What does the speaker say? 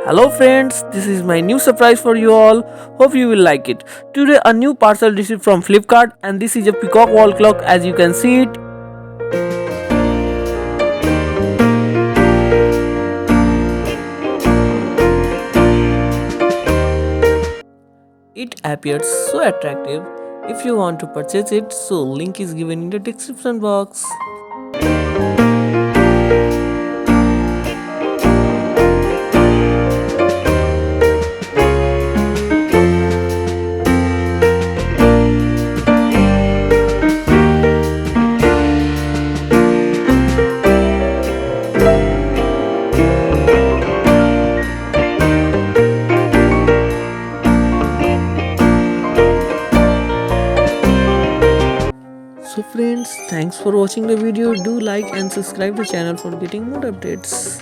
Hello friends, this is my new surprise for you all. Hope you will like it. Today a new parcel received from Flipkart and this is a Peacock wall clock as you can see it. It appears so attractive. If you want to purchase it, so link is given in the description box. So friends, thanks for watching the video. Do like and subscribe the channel for getting more updates.